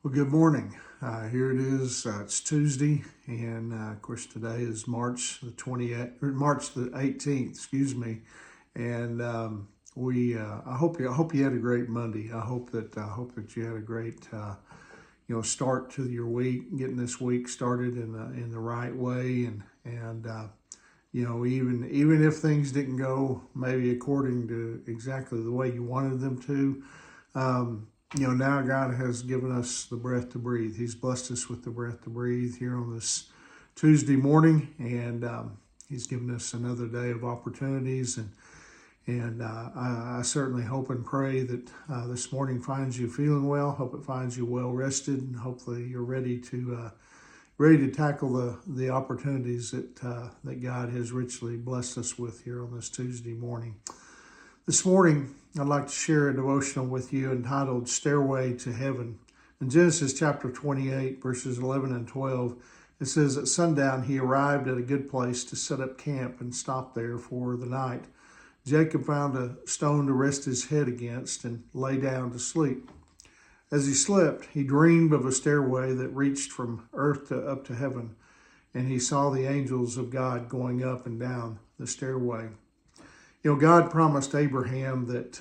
Well, good morning. Here it is. It's Tuesday, and of course today is March the 28th, or March the 18th. Excuse me. And I hope you had a great Monday. I hope that you had a great start to your week, getting this week started in the right way, and even if things didn't go maybe according to exactly the way you wanted them to. Now God has given us the breath to breathe. He's blessed us with the breath to breathe here on this Tuesday morning, and He's given us another day of opportunities. And I certainly hope and pray that this morning finds you feeling well. Hope it finds you well rested, and hopefully you're ready to tackle the opportunities that God has richly blessed us with here on this Tuesday morning. This morning, I'd like to share a devotional with you entitled Stairway to Heaven. In Genesis chapter 28, verses 11 and 12, it says, "At sundown he arrived at a good place to set up camp and stopped there for the night. Jacob found a stone to rest his head against and lay down to sleep. As he slept, he dreamed of a stairway that reached from earth up to heaven, and he saw the angels of God going up and down the stairway." God promised Abraham that,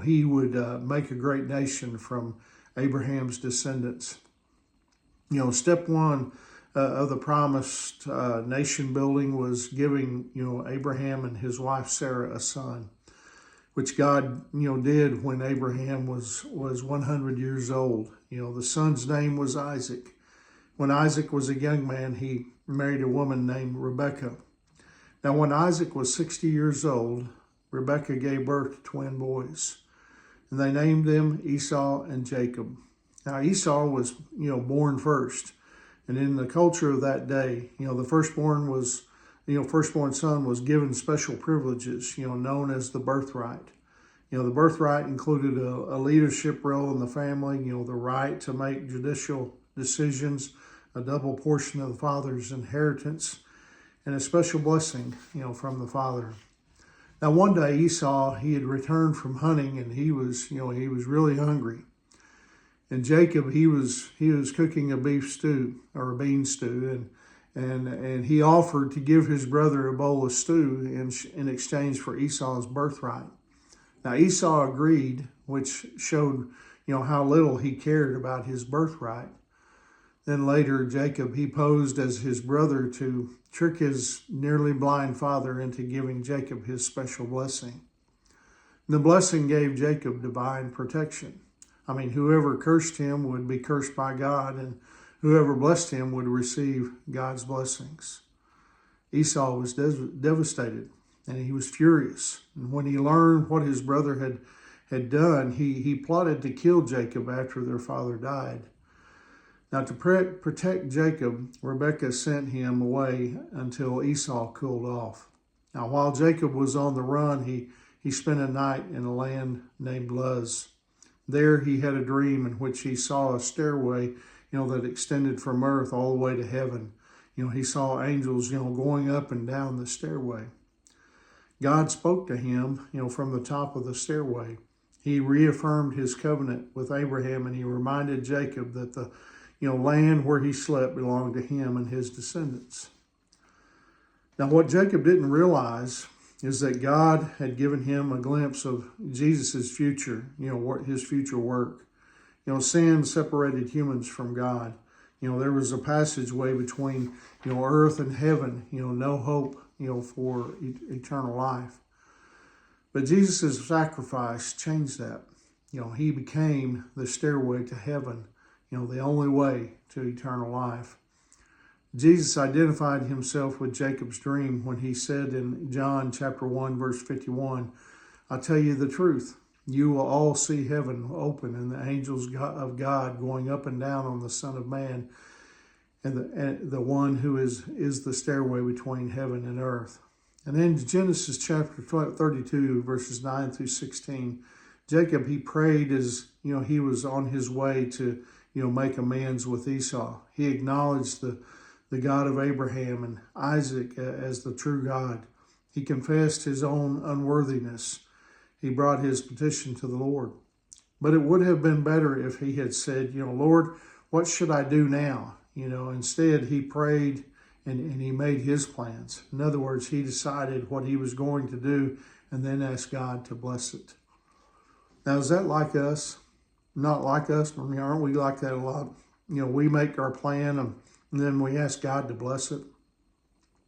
he would make a great nation from Abraham's descendants. Step one of the promised nation building was giving, Abraham and his wife Sarah a son, which God, did when Abraham was 100 years old. The son's name was Isaac. When Isaac was a young man, he married a woman named Rebekah. Now, when Isaac was 60 years old, Rebekah gave birth to twin boys, and they named them Esau and Jacob. Now, Esau was, born first, and in the culture of that day, the firstborn son was given special privileges, known as the birthright. The birthright included a leadership role in the family, the right to make judicial decisions, a double portion of the father's inheritance, and a special blessing, from the father. Now, one day Esau, he had returned from hunting, and he was really hungry. And Jacob, he was cooking a beef stew or a bean stew, and he offered to give his brother a bowl of stew in exchange for Esau's birthright. Now, Esau agreed, which showed, how little he cared about his birthright. Then later, Jacob, he posed as his brother to trick his nearly blind father into giving Jacob his special blessing. The blessing gave Jacob divine protection. Whoever cursed him would be cursed by God, and whoever blessed him would receive God's blessings. Esau was devastated, and he was furious. And when he learned what his brother had done, he plotted to kill Jacob after their father died. Now, to protect Jacob, Rebekah sent him away until Esau cooled off. Now, while Jacob was on the run, he spent a night in a land named Luz. There he had a dream in which he saw a stairway, that extended from earth all the way to heaven. He saw angels, going up and down the stairway. God spoke to him, from the top of the stairway. He reaffirmed his covenant with Abraham, and he reminded Jacob that the land where he slept belonged to him and his descendants. Now, what Jacob didn't realize is that God had given him a glimpse of Jesus' future, his future work. Sin separated humans from God. There was a passageway between, earth and heaven, no hope, for eternal life. But Jesus' sacrifice changed that. He became the stairway to heaven, the only way to eternal life. Jesus identified himself with Jacob's dream when he said in John chapter 1, verse 51, "I tell you the truth, you will all see heaven open and the angels of God going up and down on the Son of Man, and the one who is the stairway between heaven and earth." And then Genesis chapter 32, verses 9 through 16, Jacob, he prayed as, he was on his way to, make amends with Esau. He acknowledged the God of Abraham and Isaac as the true God. He confessed his own unworthiness. He brought his petition to the Lord. But it would have been better if he had said, Lord, what should I do now? Instead he prayed and he made his plans. In other words, he decided what he was going to do and then asked God to bless it. Now, is that like us? Not like us? I mean, aren't we like that a lot? We make our plan and then we ask God to bless it.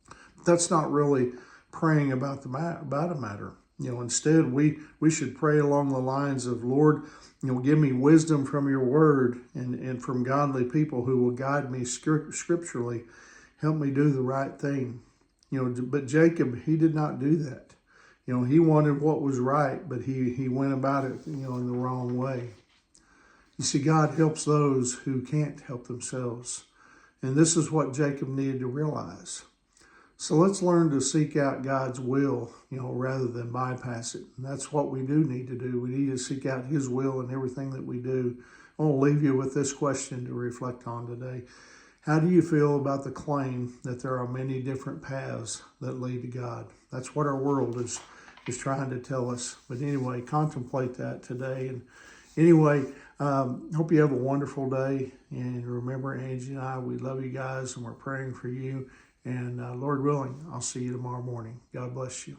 But that's not really praying about a matter. Instead, we should pray along the lines of, Lord, give me wisdom from your word and from godly people who will guide me scripturally. Help me do the right thing. But Jacob, he did not do that. He wanted what was right, but he went about it, in the wrong way. You see, God helps those who can't help themselves. And this is what Jacob needed to realize. So let's learn to seek out God's will, rather than bypass it. And that's what we do need to do. We need to seek out his will in everything that we do. I want to leave you with this question to reflect on today. How do you feel about the claim that there are many different paths that lead to God? That's what our world is trying to tell us. But anyway, contemplate that today. And anyway, hope you have a wonderful day. And remember, Angie and I, we love you guys and we're praying for you. And Lord willing, I'll see you tomorrow morning. God bless you.